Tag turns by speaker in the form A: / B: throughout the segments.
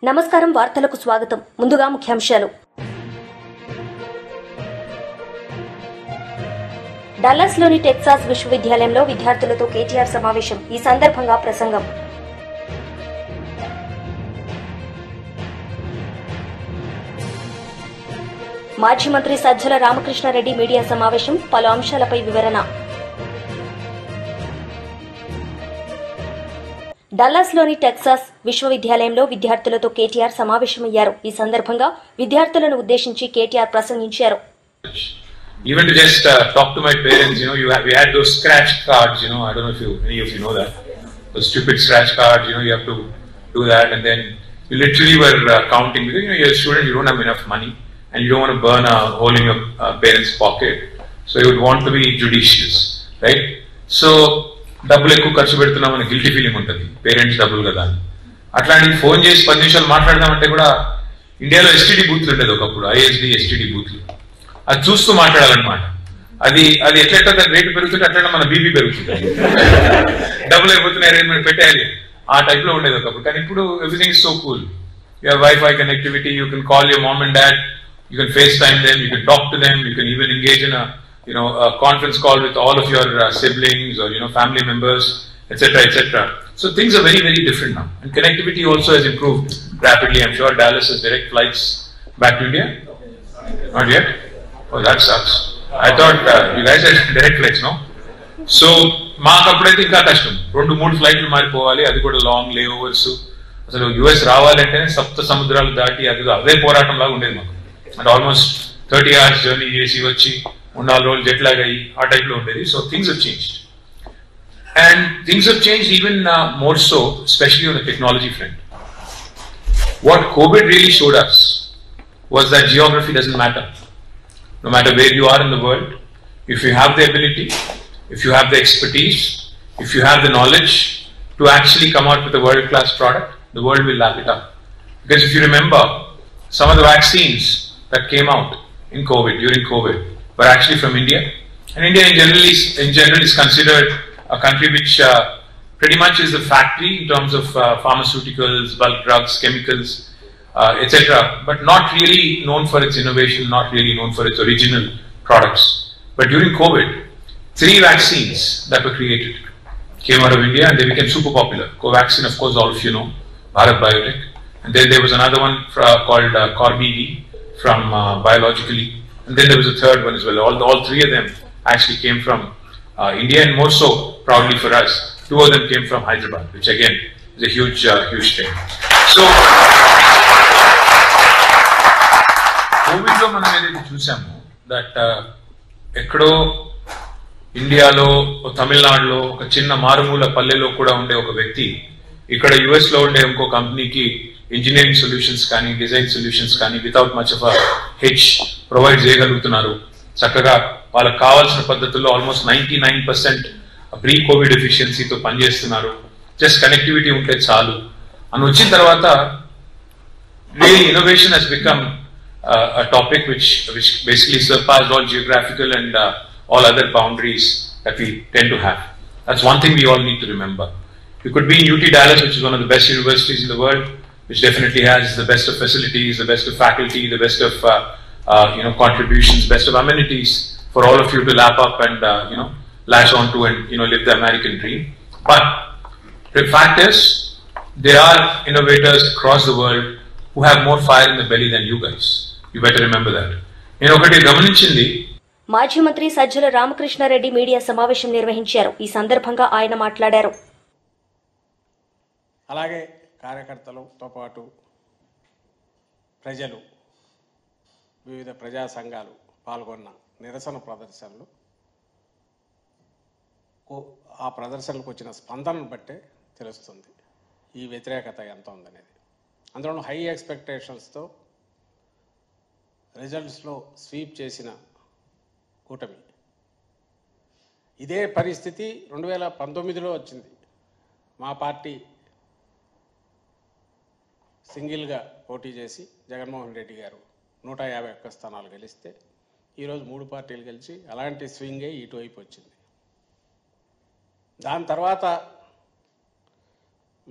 A: నమస్కారం వార్తలకు స్వాగతం. ముందుగా ముఖ్యాంశాలు. డల్లాస్లోని టెక్సాస్ విశ్వవిద్యాలయంలో విద్యార్థులతో కేటీఆర్ సమావేశం. ఈ సందర్భంగా ప్రసంగం. మాజీ మంత్రి సజ్జల రామకృష్ణారెడ్డి మీడియా సమావేశం. పలు అంశాలపై వివరణ. డల్లాస్లోని టెక్సాస్ విశ్వవిద్యాలయంలో విద్యార్థులతో కేటీఆర్ సమావేశమయ్యారు. ఈ సందర్భంగా విద్యార్థులను ఉద్దేశించి కేటీఆర్ ప్రసంగించారు.
B: Even to just talk to my parents, we had those scratch cards, I don't know if any of you know that. Those stupid scratch cards, you have to do that, and then you literally were counting because you're a student, you don't have enough money, and you don't want to burn a hole in your parents' pocket. So you would want to be judicious, right? So డబ్బులు ఎక్కువ ఖర్చు పెడుతున్నామని guilty feeling ఉంటుంది, parents డబ్బులు కదా అని. అట్లాంటి phone చేసి 10 నిమిషాలు మాట్లాడదామంటే కూడా ఇండియాలో ఎస్టీడీ బూత్లు ఉండేది ఒకప్పుడు, ఐఎస్డి ఎస్టీడీ బూత్లు. అది చూస్తూ మాట్లాడాలన్నమాట. అది ఎట్లెట్లా దాని రేటు పెరుగుతుంటే అట్లా మన బీపీ పెరుగుతుంది. డబ్బులు అయిపోతున్నాయి రేట్ మనం పెట్టేయాలి, ఆ టైప్ లో ఉండేది ఒకప్పుడు. కానీ ఇప్పుడు everything is so cool. You have wifi connectivity, you can call your mom and dad, you can face time them, you can talk to them, you can even engage in a conference call with all of your siblings or family members, etc. So things are very, very different now, and connectivity also has improved rapidly. I'm sure Dallas has direct flights back to India. Not yet? Oh, that sucks. I thought you guys had direct flights, no? So మాకు అప్పుడైతే ఇంకా కష్టం, 2-3 ఫ్లైట్లు మారిపోవాలి, అది కూడా long లేఓవర్స్. అసలు US రావాలంటేనే సప్త సముద్రాలు దాటి అదే పోరాటం లాగా ఉండేది మాకు. అంటే ఆల్మోస్ట్ 30 hours జర్నీ చేసి వచ్చి 3-4 రోజులు జెట్ లాగ్ అయ్యి ఆ టైప్ లో ఉండేది. So things have changed, and things have changed even more so, especially on the technology front. What COVID really showed us was that geography doesn't matter. No matter where you are in the world, if you have the ability, if you have the expertise, if you have the knowledge to actually come out with a world-class product, the world will lap it up. Because if you remember, some of the vaccines that came out during COVID, were actually from India. And India in general is considered a country which pretty much is the factory in terms of pharmaceuticals, bulk drugs, chemicals, etc. But not really known for its innovation, not really known for its original products. But during COVID, 3 vaccines that were created came out of India, and they became super popular. Covaxin, of course, all of you know, Bharat Biotech. And then there was another one called Corbevi from Biologically. And then there was a third one as well. All 3 of them actually came from India, and more so, proudly for us, 2 of them came from Hyderabad, which again is a huge thing. So, COVID lo manam edaithe chusamu that ekkado ఇండియాలో తమిళనాడులో ఒక చిన్న మారుమూల పల్లెలో కూడా ఉండే ఒక వ్యక్తి ఇక్కడ యుఎస్ లో ఉండే ఇంకో కంపెనీకి ఇంజనీరింగ్ సొల్యూషన్స్ కానీ డిజైన్ సొల్యూషన్స్ కానీ without much of H provide చేయగలుగుతున్నారు. చక్కగా వాళ్ళకి కావాల్సిన పద్ధతుల్లో ఆల్మోస్ట్ 99% ప్రీ కోవిడ్ ఎఫిషియన్సీతో పనిచేస్తున్నారు. జస్ట్ కనెక్టివిటీ ఉంటే చాలు అని వచ్చిన తర్వాత real innovation has become a topic which basically surpassed all geographical and all other boundaries that we tend to have. That's one thing we all need to remember. You could be in UT Dallas, which is one of the best universities in the world, which definitely has the best of facilities, the best of faculty, the best of contributions, best of amenities for all of you to lap up and latch on to and live the American dream. But the fact is, there are innovators across the world who have more fire in the belly than you guys. You better remember that. నేను ఒకటి గమనించింది.
A: మాజీ మంత్రి Sajjala Ramakrishna Reddy media సమావేశం నిర్వహించారు. ఈ సందర్భంగా ఆయన మాట్లాడారు.
C: అలాగే కార్యకర్తలతో పాటు ప్రజలు, వివిధ ప్రజా సంఘాలు పాల్గొన్న నిరసన ప్రదర్శనలు, ఆ ప్రదర్శనలకు వచ్చిన స్పందనను బట్టే తెలుస్తుంది ఈ వ్యతిరేకత ఎంత ఉందనేది. అందులో హై ఎక్స్పెక్టేషన్స్తో రిజల్ట్స్లో స్వీప్ చేసిన కూటమి. ఇదే పరిస్థితి 2019లో వచ్చింది. మా పార్టీ సింగిల్గా పోటీ చేసి జగన్మోహన్ రెడ్డి గారు 151 స్థానాలు గెలిస్తే ఈరోజు 3 పార్టీలు గెలిచి అలాంటి స్వింగే ఇటువైపు వచ్చింది. దాని తర్వాత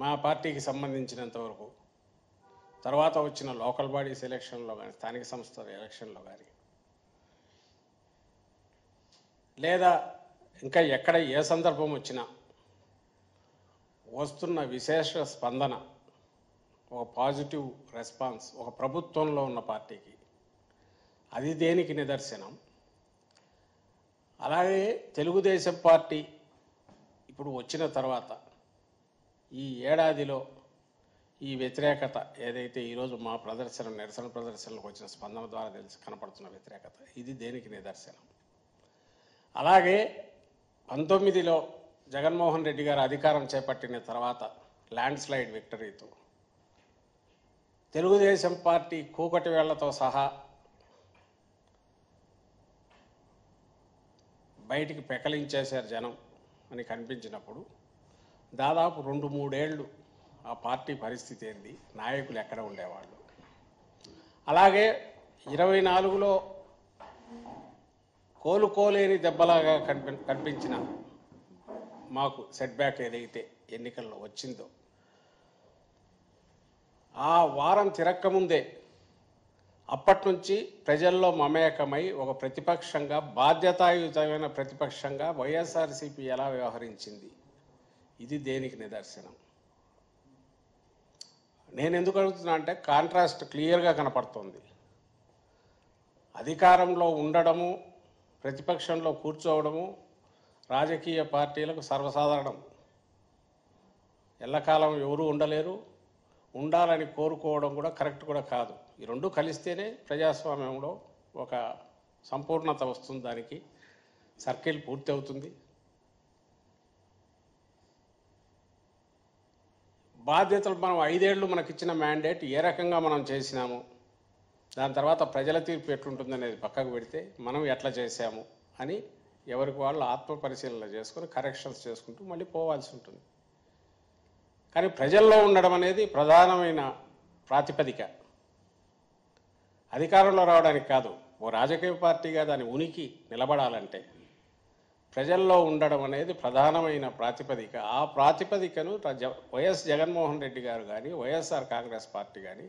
C: మా పార్టీకి సంబంధించినంతవరకు తర్వాత వచ్చిన లోకల్ బాడీస్ ఎలక్షన్లో కానీ, స్థానిక సంస్థల ఎలక్షన్లో కానీ, లేదా ఇంకా ఎక్కడ ఏ సందర్భం వచ్చినా వస్తున్న విశేష స్పందన, ఒక పాజిటివ్ రెస్పాన్స్ ఒక ప్రభుత్వంలో ఉన్న పార్టీకి, అది దేనికి నిదర్శనం. అలాగే తెలుగుదేశం పార్టీ ఇప్పుడు వచ్చిన తర్వాత ఈ ఏడాదిలో ఈ వ్యతిరేకత ఏదైతే ఈరోజు మా నిరసన ప్రదర్శనలకు వచ్చిన స్పందన ద్వారా కనపడుతున్న వ్యతిరేకత, ఇది దేనికి నిదర్శనం. అలాగే 19లో జగన్మోహన్ రెడ్డి గారు అధికారం చేపట్టిన తర్వాత ల్యాండ్ స్లైడ్ విక్టరీతో తెలుగుదేశం పార్టీ కూకటి వేళ్లతో సహా బయటికి పెకలించేశారు జనం అని కనిపించినప్పుడు, దాదాపు 2-3 ఏళ్ళు ఆ పార్టీ పరిస్థితి ఏంది, నాయకులు ఎక్కడ ఉండేవాళ్ళు. అలాగే 24లో కోలుకోలేని దెబ్బలాగా కనిపించిన మాకు సెట్ బ్యాక్ ఏదైతే ఎన్నికల్లో వచ్చిందో, ఆ వారం తిరక్కముందే అప్పటి నుంచి ప్రజల్లో మమేకమై ఒక ప్రతిపక్షంగా, బాధ్యతాయుతమైన ప్రతిపక్షంగా వైఎస్ఆర్సీపీ ఎలా వ్యవహరించింది, ఇది దేనికి నిదర్శనం. నేను ఎందుకు అడుగుతున్నా అంటే కాంట్రాస్ట్ క్లియర్గా కనపడుతుంది. అధికారంలో ఉండడము, ప్రతిపక్షంలో కూర్చోవడము రాజకీయ పార్టీలకు సర్వసాధారణం. ఎల్లకాలం ఎవరూ ఉండలేరు, ఉండాలని కోరుకోవడం కూడా కరెక్ట్ కూడా కాదు. ఈ రెండు కలిస్తేనే ప్రజాస్వామ్యంలో ఒక సంపూర్ణత వస్తుంది, దానికి సర్కిల్ పూర్తి అవుతుంది. బాధ్యతలు మనం 5 ఏళ్ళు మనకిచ్చిన మ్యాండేట్ ఏ రకంగా మనం చేసినాము, దాని తర్వాత ప్రజల తీర్పు ఎట్లుంటుంది అనేది పక్కకు పెడితే మనం ఎట్లా చేశాము అని ఎవరికి వాళ్ళు ఆత్మ పరిశీలన చేసుకొని కరెక్షన్స్ చేసుకుంటూ మళ్ళీ పోవాల్సి ఉంటుంది. కానీ ప్రజల్లో ఉండడం అనేది ప్రధానమైన ప్రాతిపదిక. అధికారంలో రావడానికి కాదు, ఓ రాజకీయ పార్టీగా దాని ఉనికి నిలబడాలంటే ప్రజల్లో ఉండడం అనేది ప్రధానమైన ప్రాతిపదిక. ఆ ప్రాతిపదికను వైఎస్ జగన్మోహన్ రెడ్డి గారు కానీ, వైఎస్ఆర్ కాంగ్రెస్ పార్టీ కానీ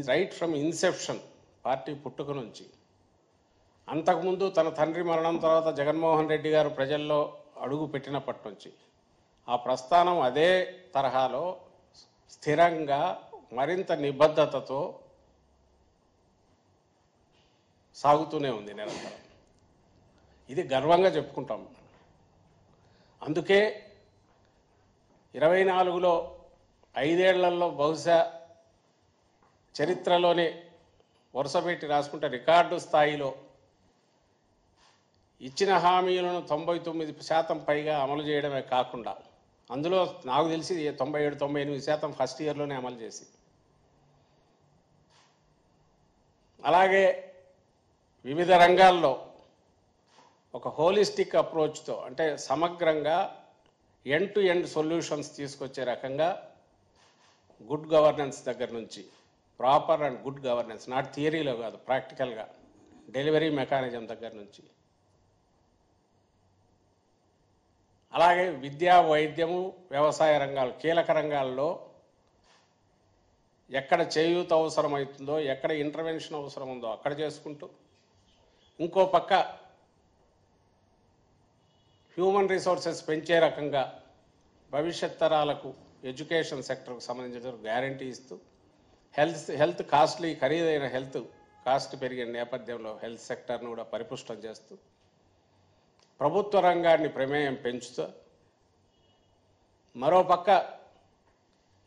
C: రైట్ ఫ్రమ్ ఇన్సెప్షన్, పార్టీ పుట్టుక నుంచి, అంతకుముందు తన తండ్రి మరణం తర్వాత జగన్మోహన్ రెడ్డి గారు ప్రజల్లో అడుగు పెట్టినప్పటి నుంచి ఆ ప్రస్థానం అదే తరహాలో స్థిరంగా మరింత నిబద్ధతతో సాగుతూనే ఉంది నిరంతరం. ఇది గర్వంగా చెప్పుకుంటాం. అందుకే 24లో 5 ఏళ్లలో బహుశా చరిత్రలోనే వరుసపెట్టి రాసుకుంటే రికార్డు స్థాయిలో ఇచ్చిన హామీలను 99% పైగా అమలు చేయడమే కాకుండా, అందులో నాకు తెలిసి 97-98% ఫస్ట్ ఇయర్లోనే అమలు చేసి, అలాగే వివిధ రంగాల్లో ఒక హోలిస్టిక్ అప్రోచ్తో, అంటే సమగ్రంగా ఎండ్ టు ఎండ్ సొల్యూషన్స్ తీసుకొచ్చే రకంగా గుడ్ గవర్నెన్స్ దగ్గర నుంచి, proper and good governance, not థియరీలో కాదు ప్రాక్టికల్గా, డెలివరీ మెకానిజం దగ్గర నుంచి, అలాగే విద్యా, వైద్యము, వ్యవసాయ రంగాలు, కీలక రంగాల్లో ఎక్కడ చేయూత అవసరమవుతుందో, ఎక్కడ ఇంటర్వెన్షన్ అవసరం ఉందో అక్కడ చేసుకుంటూ, ఇంకో పక్క హ్యూమన్ రిసోర్సెస్ పెంచే రకంగా భవిష్యత్ తరాలకు ఎడ్యుకేషన్ సెక్టర్కు సంబంధించిన గ్యారంటీ ఇస్తూ, హెల్త్ కాస్ట్లీ, ఖరీదైన హెల్త్ కాస్ట్ పెరిగిన నేపథ్యంలో హెల్త్ సెక్టర్ను కూడా పరిపుష్టం చేస్తూ, ప్రభుత్వ రంగాన్ని ప్రమేయం పెంచుతూ, మరోపక్క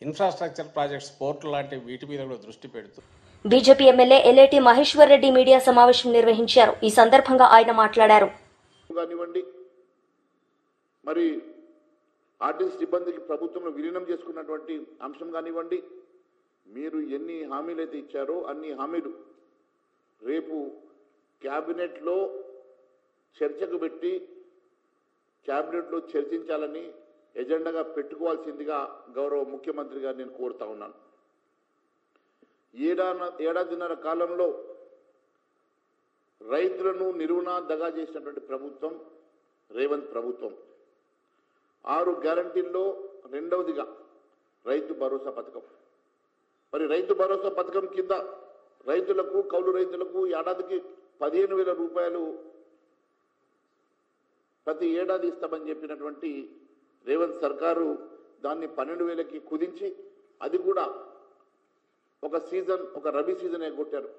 C: ఇన్ఫ్రాస్ట్రక్చర్ ప్రాజెక్ట్స్, పోర్టు లాంటి వీటి మీద కూడా దృష్టి పెడుతూ.
A: BJP MLA Elleti Maheshwar Reddy media సమావేశం నిర్వహించారు. ఈ సందర్భంగా ఆయన మాట్లాడారు.
D: మరి ఆర్టీసీ సిబ్బందికి ప్రభుత్వంలో విలీనం చేసుకున్నటువంటి అంశం కానివ్వండి, మీరు ఎన్ని హామీలు అయితే ఇచ్చారో అన్ని హామీలు రేపు క్యాబినెట్లో చర్చకు పెట్టి క్యాబినెట్లో చర్చించాలని ఎజెండాగా పెట్టుకోవాల్సిందిగా గౌరవ ముఖ్యమంత్రి గారు నేను కోరుతా ఉన్నాను. ఏడాదిన్నర కాలంలో రైతులను నిలువునా దగా చేసినటువంటి ప్రభుత్వం రేవంత్ ప్రభుత్వం. 6 గ్యారంటీల్లో రెండవదిగా రైతు భరోసా పథకం. మరి రైతు భరోసా పథకం కింద రైతులకు కౌలు రైతులకు ఏడాదికి 15,000 రూపాయలు ప్రతి ఏడాది ఇస్తామని చెప్పినటువంటి రేవంత్ సర్కారు దాన్ని 12,000కి కుదించి అది కూడా ఒక రబీ సీజన్ ఎగ్గొట్టారు.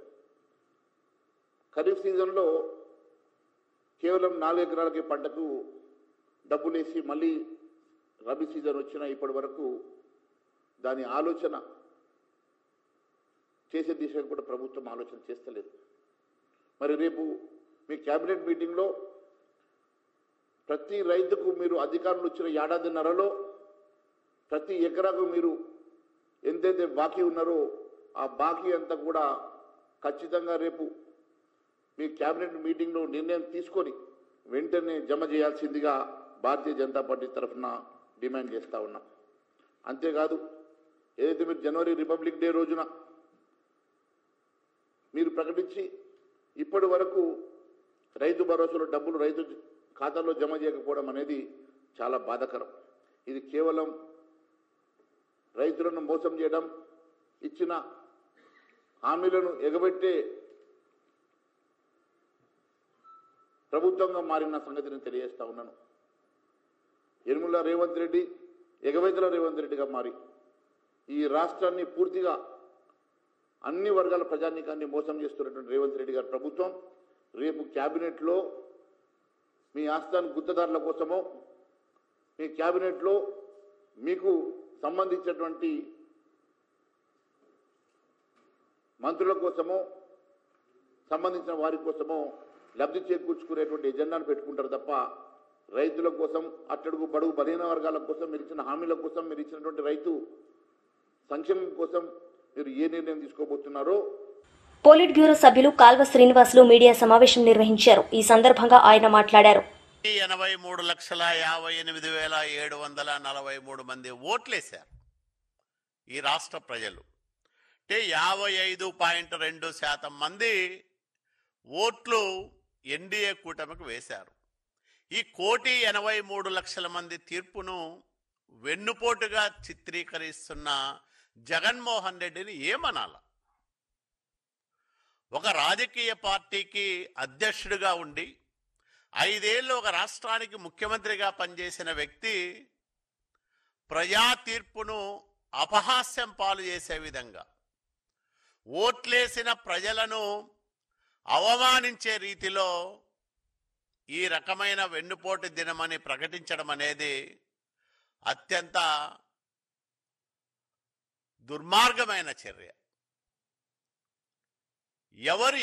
D: ఖరీఫ్ సీజన్లో కేవలం 4 ఎకరాలకి పంటకు డబ్బులేసి మళ్ళీ రబీ సీజన్ వచ్చినా ఇప్పటి వరకు దాని ఆలోచన చేసే దిశగా కూడా ప్రభుత్వం ఆలోచన చేస్తలేదు. మరి రేపు మీ కేబినెట్ మీటింగ్లో ప్రతి రైతుకు మీరు అధికారులు వచ్చిన ఏడాదిన్నరలో ప్రతి ఎకరాకు మీరు ఎంతైతే బాకీ ఉన్నారో ఆ బాకీ అంతా కూడా ఖచ్చితంగా రేపు మీ కేబినెట్ మీటింగ్లో నిర్ణయం తీసుకొని వెంటనే జమ చేయాల్సిందిగా భారతీయ జనతా పార్టీ తరఫున డిమాండ్ చేస్తూ ఉన్నాం. అంతేకాదు ఏదైతే మీరు జనవరి రిపబ్లిక్ డే రోజున మీరు ప్రకటించి ఇప్పటి వరకు రైతు భరోసాలో డబ్బులు రైతు ఖాతాలో జమ చేయకపోవడం అనేది చాలా బాధాకరం. ఇది కేవలం రైతులను మోసం చేయడం, ఇచ్చిన హామీలను ఎగబెట్టే ప్రభుత్వంగా మారిన సంగతిని తెలియజేస్తా ఉన్నాను. యనుమల రేవంత్ రెడ్డి ఎగవేతల రేవంత్ రెడ్డిగా మారి ఈ రాష్ట్రాన్ని పూర్తిగా అన్ని వర్గాల ప్రజానీకాన్ని మోసం చేస్తున్నటువంటి రేవంత్ రెడ్డి గారి ప్రభుత్వం రేపు క్యాబినెట్లో మీ ఆస్థాన గుత్తదారుల కోసమో మీ క్యాబినెట్లో మీకు సంబంధించినటువంటి మంత్రుల కోసమో సంబంధించిన వారి కోసమో లబ్ధి చేకూర్చుకునేటువంటి ఎజెండాను పెట్టుకుంటారు తప్ప రైతుల కోసం, అట్టడుగు బడుగు బలహీన వర్గాల కోసం మీరు ఇచ్చిన హామీల కోసం, మీరు ఇచ్చినటువంటి రైతు సంక్షేమం కోసం మీరు ఏ నిర్ణయం తీసుకోబోతున్నారో.
A: పోలిట్ బ్యూరో సభ్యులు కాల్వ శ్రీనివాసులు మీడియా సమావేశం నిర్వహించారు. ఈ సందర్భంగా ఆయన మాట్లాడారు.
E: 83,58,743 మంది ఓట్లేశారు ఈ రాష్ట్ర ప్రజలు. అంటే 55.2% మంది ఓట్లు ఎన్డీఏ కూటమికి వేశారు. ఈ 1,83,00,000 మంది తీర్పును వెన్నుపోటుగా చిత్రీకరిస్తున్న జగన్మోహన్ రెడ్డిని ఏమనాల? ఒక రాజకీయ పార్టీకి అధ్యక్షుడిగా ఉండి 5 ఏళ్ళు ఒక రాష్ట్రానికి ముఖ్యమంత్రిగా పనిచేసిన వ్యక్తి ప్రజా తీర్పును అపహాస్యం పాలు చేసే విధంగా, ఓట్లేసిన ప్రజలను అవమానించే రీతిలో ఈ రకమైన వెన్నుపోటు దినమని ప్రకటించడం అనేది అత్యంత దుర్మార్గమైన చర్య.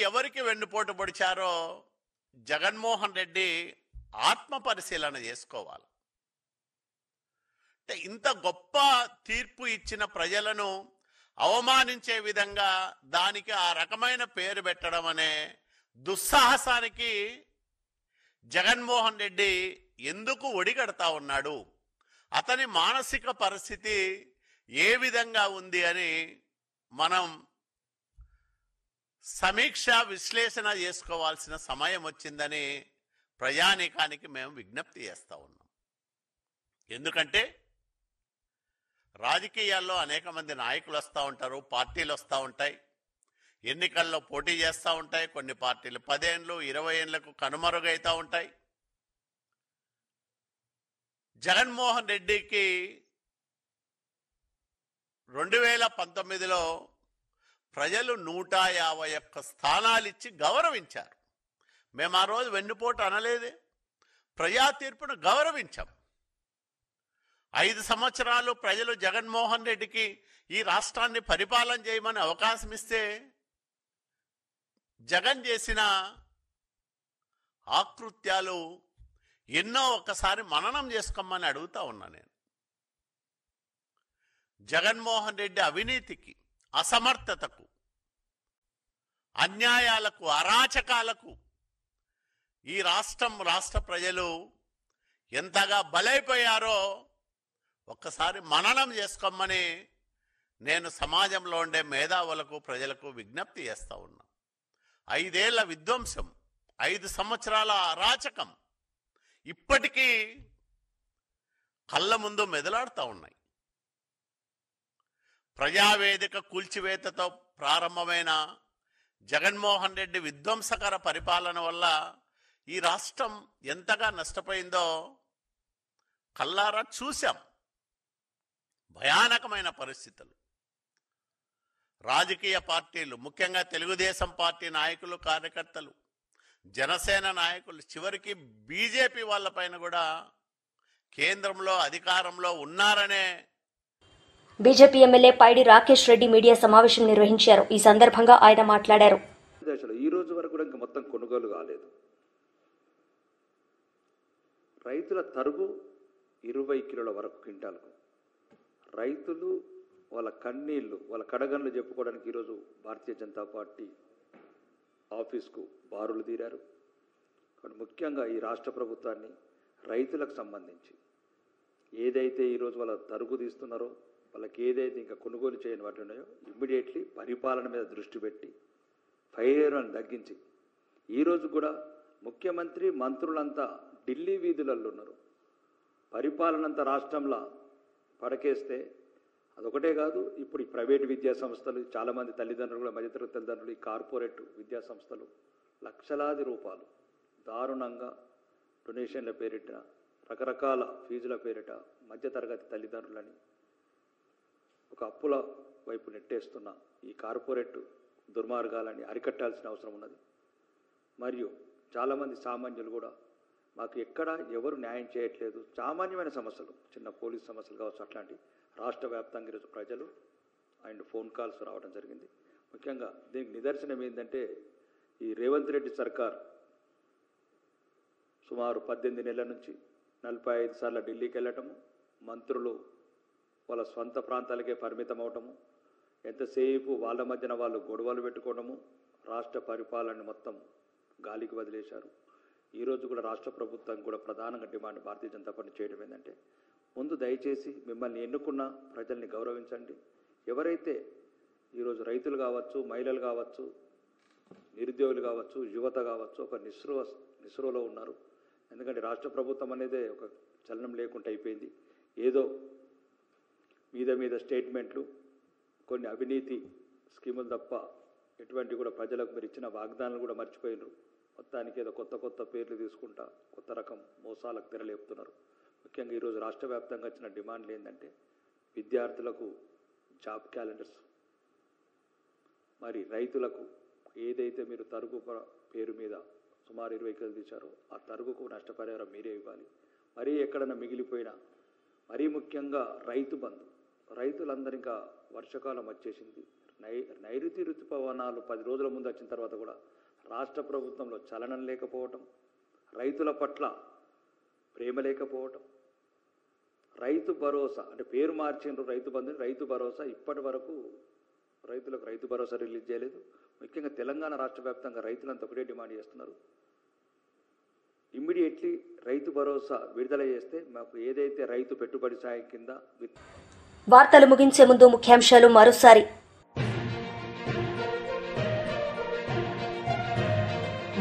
E: ఎవరికి వెన్నుపోటు పొడిచారో జగన్మోహన్ రెడ్డి ఆత్మ పరిశీలన చేసుకోవాలి. అంటే ఇంత గొప్ప తీర్పు ఇచ్చిన ప్రజలను అవమానించే విధంగా దానికి ఆ రకమైన పేరు పెట్టడం అనే దుస్సాహసానికి జగన్మోహన్ రెడ్డి ఎందుకు ఒడిగడతా ఉన్నాడు, అతని మానసిక పరిస్థితి ఏ విధంగా ఉంది అని మనం సమీక్ష విశ్లేషణ చేసుకోవాల్సిన సమయం వచ్చిందని ప్రజానీకానికి మేము విజ్ఞప్తి చేస్తూ ఉన్నాం. ఎందుకంటే రాజకీయాల్లో అనేక మంది నాయకులు వస్తూ ఉంటారు, పార్టీలు వస్తూ ఉంటాయి, ఎన్నికల్లో పోటీ చేస్తూ ఉంటాయి. కొన్ని పార్టీలు 10 ఏళ్ళు 20 ఏళ్లకు కనుమరుగైతూ ఉంటాయి. జగన్మోహన్ రెడ్డికి 2019లో ప్రజలు 151 స్థానాలు ఇచ్చి గౌరవించారు. మేము ఆ రోజు వెన్నుపోటు అనలేదే, ప్రజా తీర్పును గౌరవించాం. 5 సంవత్సరాలు ప్రజలు జగన్మోహన్ రెడ్డికి ఈ రాష్ట్రాన్ని పరిపాలన చేయమని అవకాశం ఇస్తే జగన్ చేసిన ఆకృత్యాలు ఎన్నో ఒక్కసారి మననం చేసుకోమని అడుగుతా ఉన్నా నేను. జగన్మోహన్ రెడ్డి అవినీతికి, అసమర్థతకు, అన్యాయాలకు, అరాచకాలకు ఈ రాష్ట్ర ప్రజలు ఎంతగా బలైపోయారో ఒక్కసారి మననం చేసుకోమని నేను సమాజంలో ఉండే మేధావులకు, ప్రజలకు విజ్ఞప్తి చేస్తూ ఉన్నా. 5 ఏళ్ల విధ్వంసం, 5 సంవత్సరాల అరాచకం ఇప్పటికీ కళ్ళ ముందు మెదలాడుతూ ఉన్నాయి. ప్రజావేదిక కూల్చివేతతో ప్రారంభమైన జగన్మోహన్ రెడ్డి విధ్వంసకర పరిపాలన వల్ల ఈ రాష్ట్రం ఎంతగా నష్టపోయిందో కల్లారా చూశాం. భయానకమైన పరిస్థితులు. రాజకీయ పార్టీలు, ముఖ్యంగా తెలుగుదేశం పార్టీ నాయకులు, కార్యకర్తలు, జనసేన నాయకులు, చివరికి బీజేపీ వాళ్ళపైన కూడా కేంద్రంలో అధికారంలో ఉన్నారనే
A: బీజేపీ ఎమ్మెల్యే పైడి రాకేష్ రెడ్డి మీడియా సమావేశం నిర్వహించారు. ఈ సందర్భంగా ఆయన మాట్లాడారు.
F: ఈ రోజు వరకు కూడా ఇంకా మొత్తం కొనుగోలు కాలేదు. రైతుల తరుగు 20 కిలోల వరకు క్వింటాలకు. రైతులు వాళ్ళ కన్నీళ్లు, వాళ్ళ కడగన్లు చెప్పుకోవడానికి ఈరోజు భారతీయ జనతా పార్టీ ఆఫీస్కు బారులు తీరారు. కానీ ముఖ్యంగా ఈ రాష్ట్ర ప్రభుత్వాన్ని రైతులకు సంబంధించి ఏదైతే ఈరోజు వాళ్ళ తరుగు తీస్తున్నారో, వాళ్ళకి ఏదైతే ఇంకా కొనుగోలు చేయని వాటి ఉన్నాయో ఇమ్మీడియట్లీ పరిపాలన మీద దృష్టి పెట్టి ఫైర్లను తగ్గించి, ఈరోజు కూడా ముఖ్యమంత్రి మంత్రులంతా ఢిల్లీ వీధులలో ఉన్నారు. పరిపాలన అంతా రాష్ట్రంలో పడకేస్తే అదొకటే కాదు, ఇప్పుడు ఈ ప్రైవేటు విద్యా సంస్థలు, చాలామంది తల్లిదండ్రులు కూడా, మధ్యతరగతి తల్లిదండ్రులు, ఈ కార్పొరేట్ విద్యా సంస్థలు లక్షలాది రూపాయలు దారుణంగా డొనేషన్ల పేరిట, రకరకాల ఫీజుల పేరిట మధ్యతరగతి తల్లిదండ్రులని ఒక అప్పుల వైపు నెట్టేస్తున్న ఈ కార్పొరేట్ దుర్మార్గాలని అరికట్టాల్సిన అవసరం ఉన్నది. మరియు చాలామంది సామాన్యులు కూడా మాకు ఎక్కడ ఎవరు న్యాయం చేయట్లేదు, సామాన్యమైన సమస్యలు, చిన్న పోలీస్ సమస్యలు కావచ్చు, అట్లాంటి రాష్ట్ర వ్యాప్తంగా ఈరోజు ప్రజలు అండ్ ఫోన్ కాల్స్ రావడం జరిగింది. ముఖ్యంగా దీనికి నిదర్శనం ఏంటంటే, ఈ రేవంత్ రెడ్డి సర్కార్ సుమారు 18 నెలల నుంచి 45 సార్లు ఢిల్లీకి వెళ్ళటము, మంత్రులు వాళ్ళ స్వంత ప్రాంతాలకే పరిమితం అవటము, ఎంతసేపు వాళ్ళ మధ్యన వాళ్ళు గొడవలు పెట్టుకోవడము, రాష్ట్ర పరిపాలనని మొత్తం గాలికి వదిలేశారు. ఈరోజు కూడా రాష్ట్ర ప్రభుత్వం కూడా ప్రధానంగా డిమాండ్ భారతీయ జనతా పార్టీ చేయడం ఏంటంటే, ముందు దయచేసి మిమ్మల్ని ఎన్నుకున్న ప్రజల్ని గౌరవించండి. ఎవరైతే ఈరోజు రైతులు కావచ్చు, మహిళలు కావచ్చు, నిరుద్యోగులు కావచ్చు, యువత కావచ్చు ఒక నిస్రువలో ఉన్నారు. ఎందుకంటే రాష్ట్ర ప్రభుత్వం అనేది ఒక చలనం లేకుండా అయిపోయింది. ఏదో మీద స్టేట్మెంట్లు, కొన్ని అవినీతి స్కీములు తప్ప ఎటువంటి కూడా ప్రజలకు మీరు ఇచ్చిన వాగ్దానాలు కూడా మర్చిపోయినారు. మొత్తానికి ఏదో కొత్త పేర్లు తీసుకుంటా కొత్త రకం మోసాలకు తెరలేపుతున్నారు. ముఖ్యంగా ఈరోజు రాష్ట్ర వ్యాప్తంగా వచ్చిన డిమాండ్లు ఏంటంటే, విద్యార్థులకు జాబ్ క్యాలెండర్స్, మరి రైతులకు ఏదైతే మీరు తరుగు పేరు మీద సుమారు 20 కిలోలు తీశారో ఆ తరుగుకు నష్టపరిహారం మీరే ఇవ్వాలి. మరీ ఎక్కడన్నా మిగిలిపోయినా, మరీ ముఖ్యంగా రైతు బంధు, రైతులందరూ ఇంకా వర్షాకాలం వచ్చేసింది, నైరుతి ఋతుపవనాలు 10 రోజుల ముందు వచ్చిన తర్వాత కూడా రాష్ట్ర ప్రభుత్వంలో చలనం లేకపోవటం, రైతుల పట్ల ప్రేమ లేకపోవటం, రైతు భరోసా అంటే పేరు మార్చిండ్రు రైతు బంధుని, రైతు భరోసా ఇప్పటి వరకు రైతులకు రైతు భరోసా రిలీజ్ చేయలేదు. ముఖ్యంగా తెలంగాణ రాష్ట్ర వ్యాప్తంగా రైతులంతా ఒకటే డిమాండ్ చేస్తున్నారు, ఇమ్మీడియట్లీ రైతు భరోసా విడుదల చేస్తే మాకు ఏదైతే రైతు పెట్టుబడి సాయం కింద.
A: వార్తలు ముగించే ముందు ముఖ్యాంశాలు మరోసారి.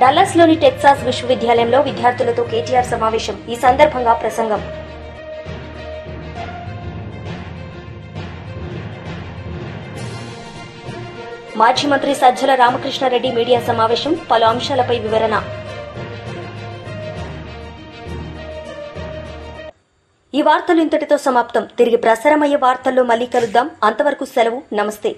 A: డల్లాస్లోని టెక్సాస్ విశ్వవిద్యాలయంలో విద్యార్థులతో కేటీఆర్ సమావేశం. ఈ సందర్భంగా ప్రసంగం. మాజీ మంత్రి సజ్జల రామకృష్ణారెడ్డి మీడియా సమావేశం. పలు అంశాలపై వివరణ. ఈ వార్తలు ఇంతటితో సమాప్తం. తిరిగి ప్రసారమయ్యే వార్తల్లో మళ్లీ కలుద్దాం. అంతవరకు సెలవు. నమస్తే.